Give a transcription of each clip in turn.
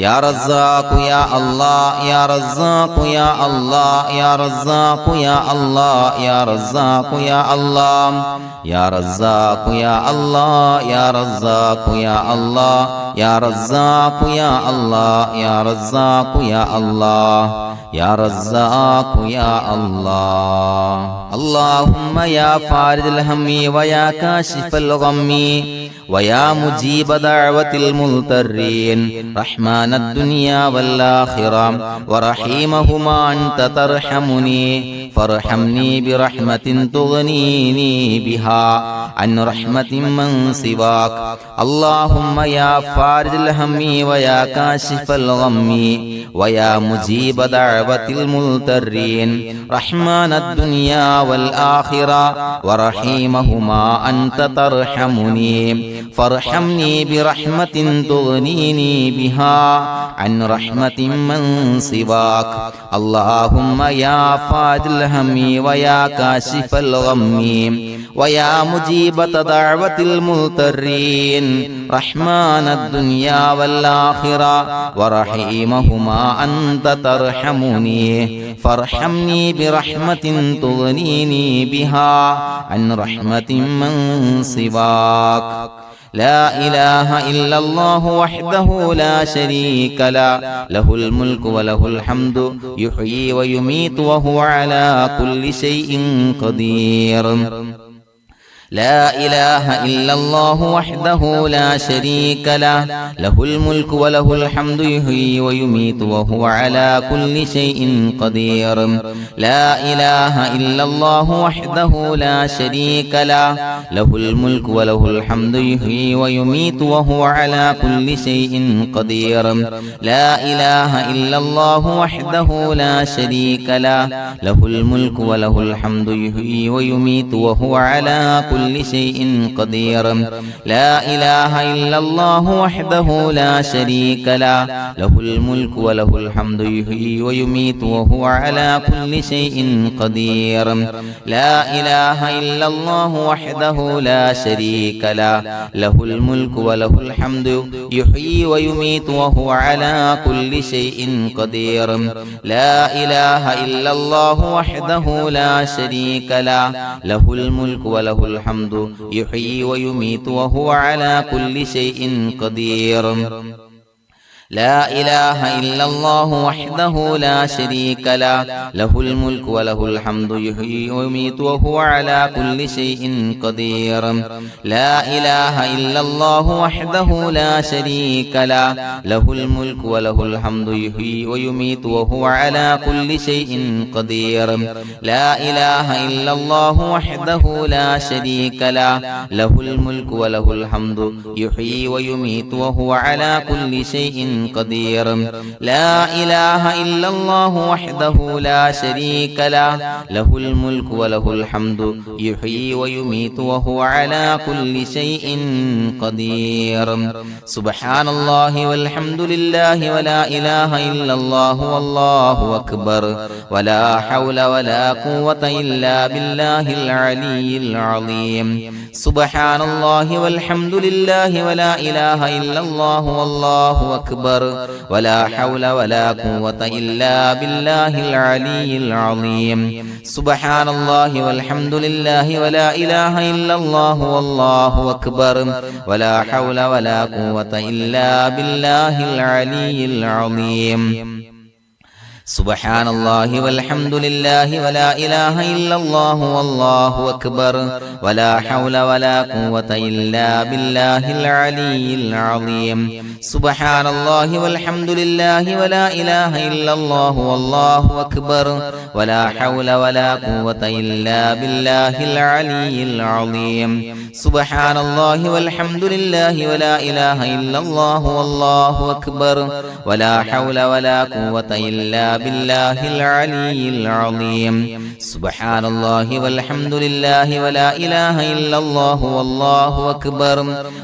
يا رزاق يا الله يا رزاق يا الله يا رزاق يا الله يا رزاق يا الله يا رزاق يا الله يا رزاق يا الله يا رزاق يا الله يا رزاق يا الله يا رزاق يا الله اللهم يا فارج الهم ويا كاشف الغم ويا مجيب دعوة المضطرين رحمن الدنيا والآخرة ورحيمهما أنت ترحمني فارحمني برحمة تغنيني بها عن رحمة من سواك اللهم يا فارج الهم ويا كاشف الغم ويا مجيب دعوة المضطرين رحمن الدنيا والآخرة ورحيمهما أنت ترحمني فارحمني برحمة تغنيني بها عن رحمة من سواك اللهم يا فارج الهم ويا كاشف الغم ويا مجيب دعوة المضطرين رحمن الدنيا والآخرة ورحيمهما أنت ترحمني فارحمني برحمة تغنيني بها عن رحمة من سواك لا إله إلا الله وحده لا شريك له له الملك وله الحمد يحيي ويميت وهو على كل شيء قدير لا إله إلا الله وحده لا شريك له له الملك وله الحمد يحيي ويميت وهو على كل شيء قدير لا إله إلا الله وحده لا شريك له له الملك وله الحمد يحيي ويميت وهو على كل شيء قدير لا إله إلا الله وحده لا شريك له له الملك وله الحمد يحيي ويميت وهو على كل شيء قدير لا إله إلا الله وحده لا شريك له له الملك وله الحمد يحيي ويميت وهو على كل شيء قدير لا إله إلا الله وحده لا شريك له له الملك وله الحمد يحيي ويميت وهو على كل شيء قدير لا إله إلا الله وحده لا شريك له له الملك وله الحمد يحيي ويميت وهو على كل شيء قدير لا إله إلا الله وحده لا شريك له له الملك وله الحمد يحيي ويميت وهو على كل شيء قدير لا إله إلا الله وحده لا شريك له له الملك وله الحمد يحيي ويميت وهو على كل شيء قدير لا إله إلا الله وحده لا شريك له له الملك وله الحمد يحيي ويميت وهو على كل شيء قدير لا إله إلا الله وحده لا شريك له له الملك وله الحمد يحيي ويميت وهو على كل شيء قدير سبحان الله والحمد لله ولا إله إلا الله والله أكبر ولا حول ولا قوة إلا بالله العلي العظيم سبحان الله والحمد لله ولا إله إلا الله والله أكبر ولا حول ولا قوة إلا بالله العلي العظيم سبحان الله والحمد لله ولا إله إلا الله والله أكبر ولا حول ولا قوة إلا بالله العلي العظيم سبحان الله والحمد لله ولا إله إلا الله والله أكبر ولا حول ولا قوة إلا بالله العلي العظيم سبحان الله والحمد لله ولا إله إلا الله والله أكبر ولا حول ولا قوة إلا بالله العلي العظيم سبحان الله والحمد لله ولا إله إلا الله والله أكبر ولا حول ولا قوة إلا بالله العلي العظيم سبحان الله والحمد لله ولا إله إلا الله والله أكبر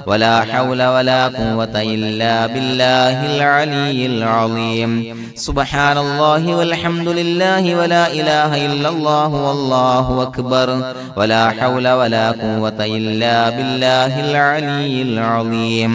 ولا حول ولا قوة إلا بالله العلي العظيم سبحان الله والحمد لله ولا إله إلا الله والله أكبر ولا حول ولا قوة إلا بالله العلي العظيم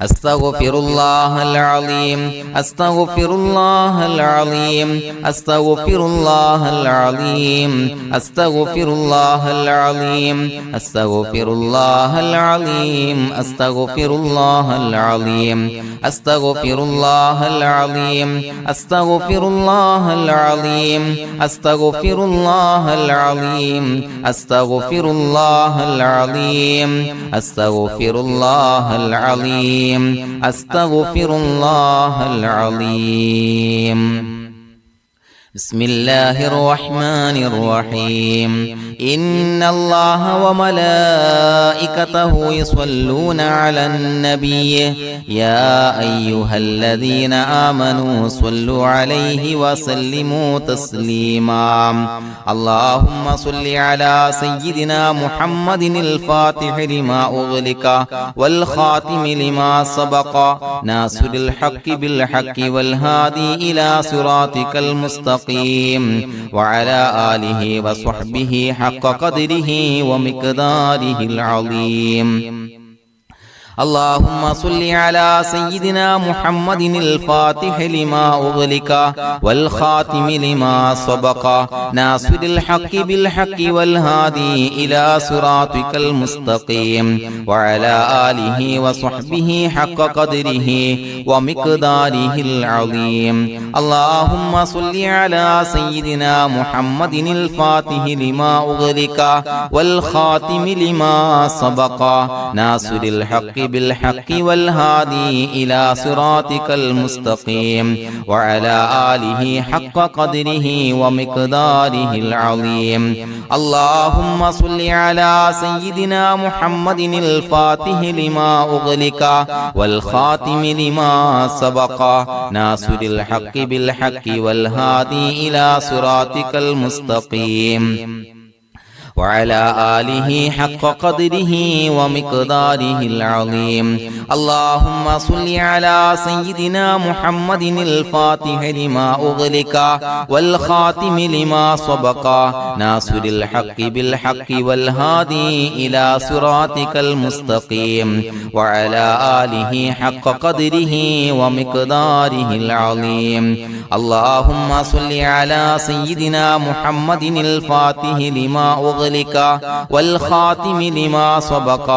أستغفر الله العظيم أستغفر الله العظيم أستغفر الله العظيم أستغفر الله العظيم أستغفر الله العظيم أستغفر الله العظيم أستغفر الله العظيم أستغفر الله العظيم أستغفر الله العظيم أستغفر الله العظيم أستغفر الله العظيم أستغفر الله العظيم بسم الله الرحمن الرحيم إن الله وملائكته يصلون على النبي يا أيها الذين آمنوا صلوا عليه وسلموا تسليما اللهم صل على سيدنا محمد الفاتح لما أغلق والخاتم لما سبق ناصر الحق بالحق والهادي إلى صراطك المستقيم وعلى آله وصحبه حق قدره ومقداره العظيم اللهم صل على سيدنا محمد الفاتح لما أغلق والخاتم لما سبق ناصر الحق بالحق والهادي إلى صراطك المستقيم وعلى آله وصحبه حق قدره ومقداره العظيم اللهم صل على سيدنا محمد الفاتح لما أغلق والخاتم لما سبق ناصر الحق بالحق والهادي إلى صراطك المستقيم وعلى آله حق قدره ومقداره العظيم اللهم صل على سيدنا محمد الفاتح لما أغلق والخاتم لما سبق ناصر الحق بالحق والهادي إلى صراطك المستقيم وعلى آله حق قدره ومقداره العظيم اللهم صل على سيدنا محمد الفاتح لما أغلق والخاتم لما سبق ناصر الحق بالحق والهادي إلى صراطك المستقيم وعلى آله حق قدره ومقداره العظيم اللهم صل على سيدنا محمد الفاتح لما أغلق والخاتم لما سبق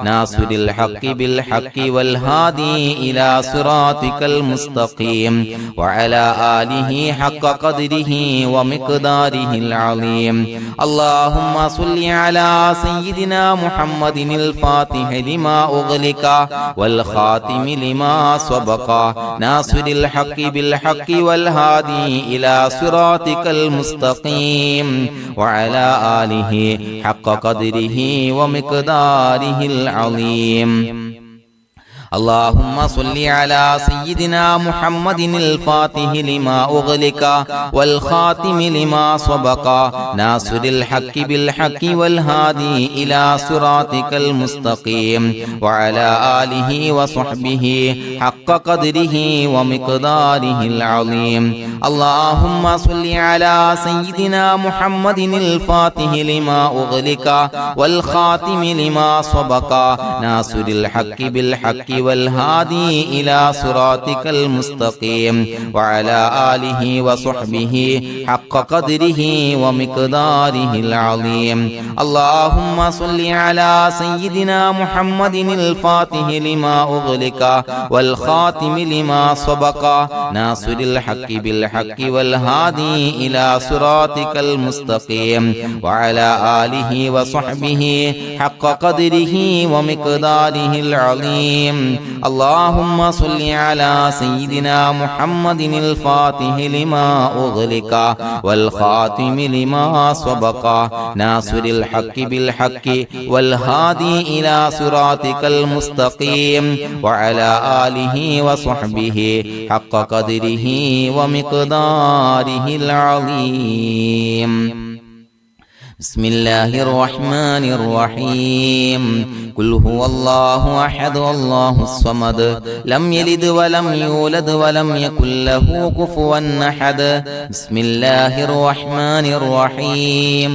ناصر الحق بالحق والهادي إلى صراطك المستقيم وعلى آله حق قدره ومقداره العظيم اللهم صل على سيدنا محمد الفاتح لما أغلق والخاتم لما سبق ناصر الحق بالحق والهادي إلى صراطك المستقيم وعلى آله حق قدره ومقداره العظيم اللهم صل على سيدنا محمد الفاتح لما أغلق والخاتم لما سبق ناصر الحق بالحق والهادي إلى صراطك المستقيم وعلى آله وصحبه حق قدره ومقداره العظيم اللهم صل على سيدنا محمد الفاتح لما أغلق والخاتم لما سبق ناصر الحق بالحق والهادي إلى صراطك المستقيم وعلى آله وصحبه حق قدره ومقداره العظيم اللهم صل على سيدنا محمد الفاتح لما أغلق والخاتم لما سبق ناصر الحق بالحق والهادي إلى صراطك المستقيم وعلى آله وصحبه حق قدره ومقداره العظيم اللهم صل على سيدنا محمد الفاتح لما أغلق والخاتم لما سبق ناصر الحق بالحق والهادي إلى صراطك المستقيم وعلى آله وصحبه حق قدره ومقداره العظيم بسم الله الرحمن الرحيم قل هو الله أحد الله الصمد لم يلد ولم يولد ولم يكن له كفوا أحد بسم الله الرحمن الرحيم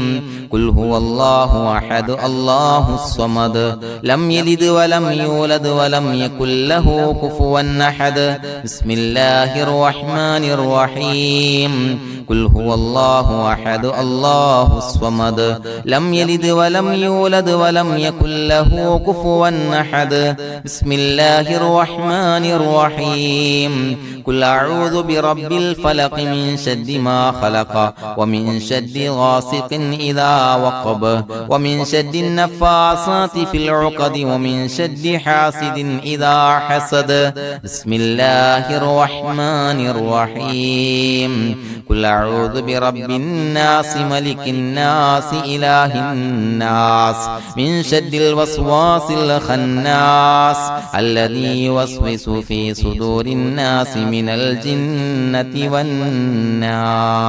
قل هو الله أحد الله الصمد لم يلد ولم يولد ولم يكن له كفوا أحد بسم الله الرحمن الرحيم قل هو الله أحد الله الصمد لم يلد ولم يولد ولم يكن له كفوا أحد بسم الله الرحمن الرحيم قل أعوذ برب الفلق من شر ما خلق ومن شر غاسق إذا وقب ومن شر النفاثات في العقد ومن شر حاسد إذا حسد بسم الله الرحمن الرحيم قل أعوذ برب الناس ملك الناس إله الناس من شر الوسواس الخناس الذي يوسوس في صدور الناس من الجنة والناس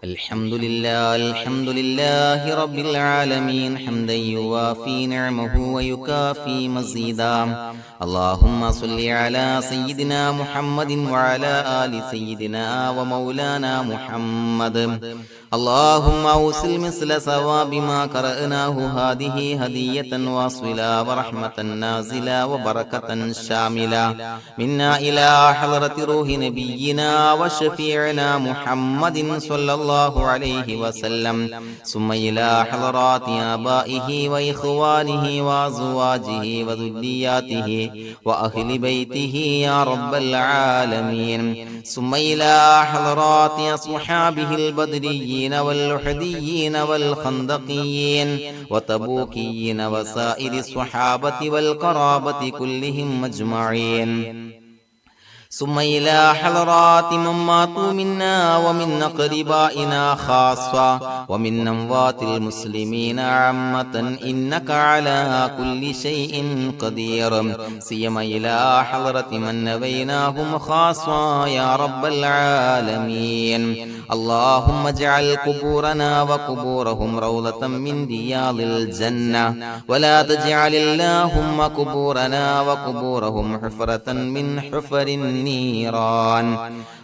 الحمد لله رب العالمين حمدا يوافي نعمه ويكافي مزيدا اللهم صل على سيدنا محمد وعلى آل سيدنا ومولانا محمد اللهم أوصل مثل ثواب ما قرأناه هذه هدية واصلة ورحمة نازلة وبركة شاملة منا إلى حضرة روح نبينا وشفيعنا محمد صلى الله عليه وسلم ثم إلى حضرات آبائه وإخوانه وأزواجه وذرياته وأهل بيته يا رب العالمين ثم إلى حضرات أصحابه البدريين والأحديين والخندقيين وتبوكيين وسائر الصحابة والقرابة كلهم أجمعين ثم إلى حضرات من ماتوا منا ومن أقربائنا خاصة ومن أموات المسلمين عامة إنك على كل شيء قدير سيما إلى حضرة من نبيناهم خاصة يا رب العالمين اللهم اجعل قبورنا وقبورهم روضة من رياض الجنة ولا تجعل اللهم قبورنا وقبورهم حفرة من حفر النيران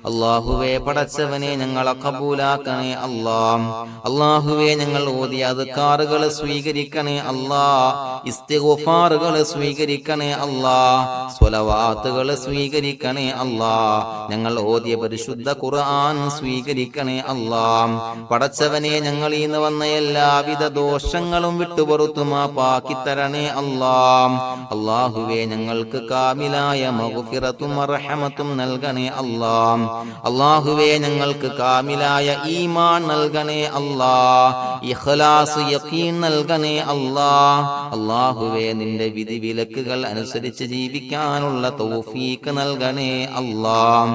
അല്ലാഹുവേ പടച്ചവനെ ഞങ്ങളെ കബൂലാക്കണേ അല്ലാഹ് അല്ലാഹുവേ ഞങ്ങൾ ഓതിയ അദ്കാറുകൾ സ്വീകരിക്കണേ അല്ലാഹ് ഇസ്തിഗ്ഫാറുകൾ സ്വീകരിക്കണേ അല്ലാഹ് സ്വലവാത്തുകൾ സ്വീകരിക്കണേ അല്ലാഹ് ഞങ്ങൾ ഓതിയ പരിശുദ്ധ ഖുർആൻ സ്വീകരിക്കണേ അല്ലാഹ് പടച്ചവനെ ഞങ്ങൾ ഇന്ന് വന്ന എല്ലാവിധ ദോഷങ്ങളും വിട്ടുപുറത്തു മാപ്പാക്കി തരണേ അല്ലാഹ് അല്ലാഹുവേ ഞങ്ങൾക്ക് കാമിലായ മഗ്ഫിറത്തും റഹ്മത്തും നൽകണേ അല്ലാഹ് അല്ലാഹുവേ ഞങ്ങൾക്ക് കാമിലായ ഈമാൻ നൽകണേ അല്ലാഹ് ഇഖ്ലാസ് യഖീൻ നൽകണേ അല്ലാഹ് അല്ലാഹുവേ നിന്റെ വിധി വിലക്കുകൾ അനുസരിച്ച് ജീവിക്കാനുള്ള തൗഫീഖ് നൽകണേ അല്ലാഹ്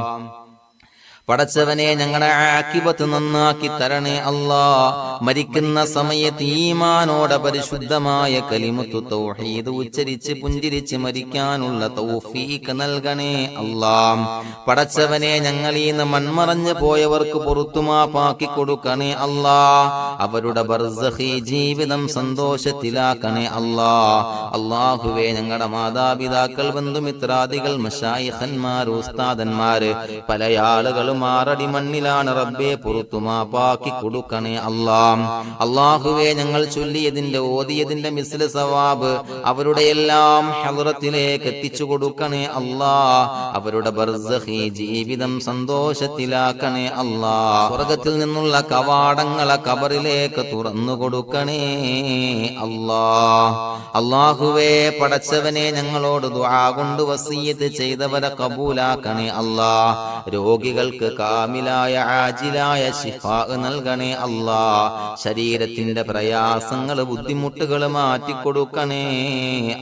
പടച്ചവനെ ഞങ്ങളുടെ ആഖിബത്ത് നന്നാക്കി തരണേ അല്ലാഹ് മരിക്കുന്ന സമയത്ത് ഈമാനോടെ പരിശുദ്ധമായ കലിമത്തു തൗഹീദ് ഉച്ചരിച്ച് പുഞ്ചിരിച്ച് മരിക്കാനുള്ള തൗഫീഖ് നൽകണേ അല്ലാഹ് പടച്ചവനെ ഞങ്ങളീന്ന് മൺമറഞ്ഞു പോയവർക്ക് പുറത്തുമാപ്പാക്കി കൊടുക്കണേ അല്ലാഹ് അവരുടെ ബർസഖി ജീവിതം സന്തോഷത്തിലാക്കണേ അല്ലാഹ് അല്ലാഹുവേ ഞങ്ങളുടെ മാതാപിതാക്കൾ ബന്ധുമിത്രാദികൾ മശായിഖന്മാർ ഉസ്താദന്മാര് പല ആളുകളും മാറടി മണ്ണിലാണ് റബ്ബേ പുറത്തുമാപ്പാക്കി കൊടുക്കണേ അല്ലാഹ് അല്ലാഹുവേ ഞങ്ങൾ ചൊല്ലിയതിന്റെ ഓതിയതിന്റെ മിസ്ല സവാബ് അവരുടെ എല്ലാം ഹളറത്തിലേക്ക് എത്തിച്ചു കൊടുക്കണേ അല്ലാഹ് അവരുടെ ബർസഖി ജീവിതം സന്തോഷത്തിലാക്കണേ അല്ലാഹ് സ്വർഗ്ഗത്തിൽ നിന്നുള്ള കവാടങ്ങളെ ഖബറിലേക്ക് തുറന്നു കൊടുക്കണേ അല്ലാഹ് അല്ലാഹുവേ പടച്ചവനെ ഞങ്ങളോട് ദുആ കൊണ്ട് വസിയത്ത് ചെയ്തവരെ കബൂലാക്കണേ അല്ലാഹ് രോഗികൾക്ക് കാമിലായ ആജിലായ ശിഫാ നൽകണേ അല്ലാഹ് ശരീരത്തിന്റെ പ്രയാസങ്ങൾ ബുദ്ധിമുട്ടുകൾ മാറ്റിക്കൊടുക്കണേ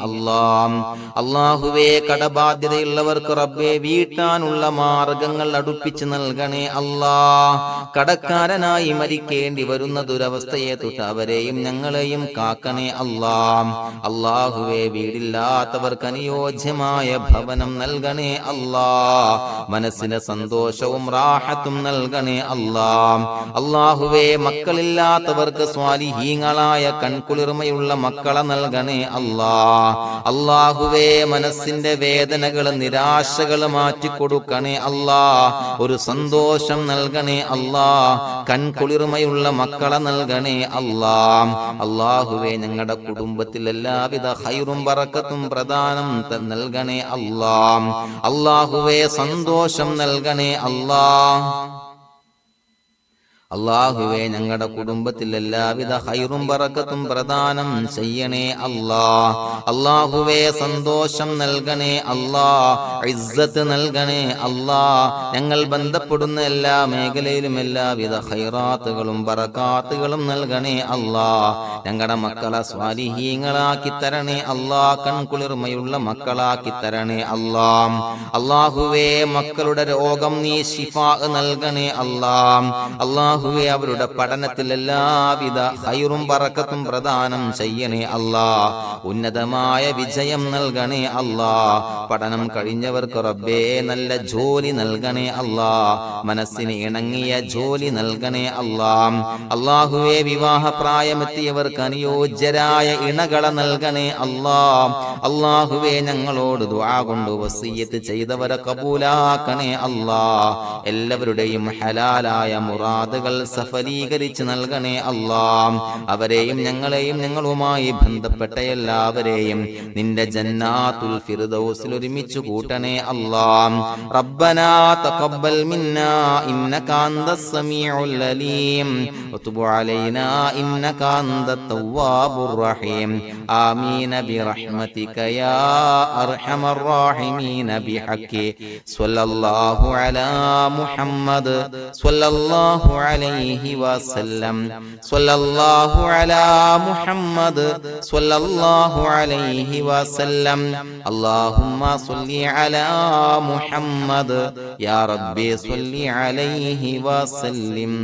അല്ലാഹ് അല്ലാഹുവേ കടബാധ്യതയുള്ളവർക്ക് റബ്ബേ വീട്ടാനുള്ള മാർഗങ്ങൾ അടുപ്പിച്ച് നൽകണേ അല്ലാഹ് കടക്കാരനായി മരിക്കേണ്ടി വരുന്ന ദുരവസ്ഥയെ തൊട്ട് അവരെയും ഞങ്ങളെയും കാക്കണേ അല്ലാഹ് അല്ലാഹുവേ വീടില്ലാത്തവർക്ക് അനുയോജ്യമായ ഭവനം നൽകണേ അല്ലാഹ് മനസ്സിന് സന്തോഷവും റാഹത്തും നൽകണേ അല്ലാ. അല്ലാഹുവേ മക്കളില്ലാത്തവർക്ക് സ്വാലിഹീങ്ങളായ കൺകുളിർമയുള്ള മക്കളെ നൽകണേ അല്ലാ. അല്ലാഹുവേ മനസ്സിന്റെ വേദനകൾ നിരാശകൾ മാറ്റിക്കൊടുക്കണേ അല്ലാ. ഒരു സന്തോഷം നൽകണേ അല്ലാ. കൺകുളിർമയുള്ള മക്കളെ നൽകണേ അല്ലാ. അല്ലാഹുവേ ഞങ്ങളുടെ കുടുംബത്തിൽ എല്ലാവിധ ഖൈറും ബറക്കത്തും പ്രദാനം നൽകണേ അല്ലാ. അല്ലാഹുവേ സന്തോഷം നൽകണേ അല്ലാ. അല്ലാഹുവേ ഞങ്ങളുടെ കുടുംബത്തിൽ എല്ലാവിധ ഖൈറും ബറക്കത്തും പ്രദാനം ചെയ്യണേ അല്ലാ. അല്ലാഹുവേ സന്തോഷം നൽകണേ അല്ലാ. ഇസ്സത്ത് നൽകണേ അല്ലാ. ഞങ്ങൾ ബന്ധപ്പെടുന്ന എല്ലാ മേഖലയിലും എല്ലാവിധ ഖൈറാത്തുകളും ബറകാത്തുകളും നൽകണേ അല്ലാ. ഞങ്ങളുടെ മക്കളെ സ്വാലിഹീങ്ങളാക്കി തരണേ അല്ലാ. കൺകുളിർമയുള്ള മക്കളാക്കി തരണേ അല്ലാ. അല്ലാഹുവേ മക്കളുടെ രോഗം നീ ശിഫാ നൽകണേ അല്ലാ. അല്ലാഹുവേ അവരുടെ പഠനത്തിൽ എല്ലാവിധ ഖൈറും ബറക്കത്തും പ്രദാനം ചെയ്യണേ അല്ലാ. ഉന്നതമായ വിജയം നൽകണേ അല്ലാ. പഠനം കഴിഞ്ഞവർക്ക് റബ്ബേ നല്ല ജോലി നൽകണേ അല്ലാ. മനസ്സിന് ഇണങ്ങിയ ജോലി നൽകണേ അല്ലാ. അല്ലാഹുവേ വിവാഹ പ്രായമെത്തിയവർക്ക് അനുയോജ്യരായ ഇണകളെ നൽകണേ അല്ലാ. അല്ലാഹുവേ ഞങ്ങളോട് ദുആ കൊണ്ട് വസിയ്യത്ത് ചെയ്തവരെ കബൂലാക്കണേ അല്ലാ. എല്ലാവരുടെയും ഹലാലായ മുറാദുകൾ സഫലീകരിച്ച് നൽകണേ അല്ലാ. അവരെയും ഞങ്ങളെയും ഞങ്ങളുമായി ബന്ധപ്പെട്ട എല്ലാവരെയും നിന്റെ ജന്നാത്തുൽ ഫിർദൗസിൽ ഒരുമിച്ച് കൂട്ടണേ അല്ലാ. റബ്ബനാ തഖബ്ബൽ മിന്നാ ഇന്നക അന്തസ് സമീഉൽ അലീം വതുബ് അലൈനാ ഇന്നക അന്തത് തവ്വാബുർ റഹീം. ആമീൻ ബിറഹ്മതിക യാ അർഹമർ റഹീമീൻ ബിഹഖി സ്വല്ലല്ലാഹു അലാ മുഹമ്മദ് സ്വല്ലല്ലാഹു അലൈഹി വസല്ലം. സ്വല്ലല്ലാഹു അലാ മുഹമ്മദ് സ്വല്ലല്ലാഹു അലൈഹി വസല്ലം. അല്ലാഹുമ്മ സ്വല്ലി അലാ മുഹമ്മദ് യാ റബ്ബി സ്വല്ലി അലൈഹി വസല്ലം.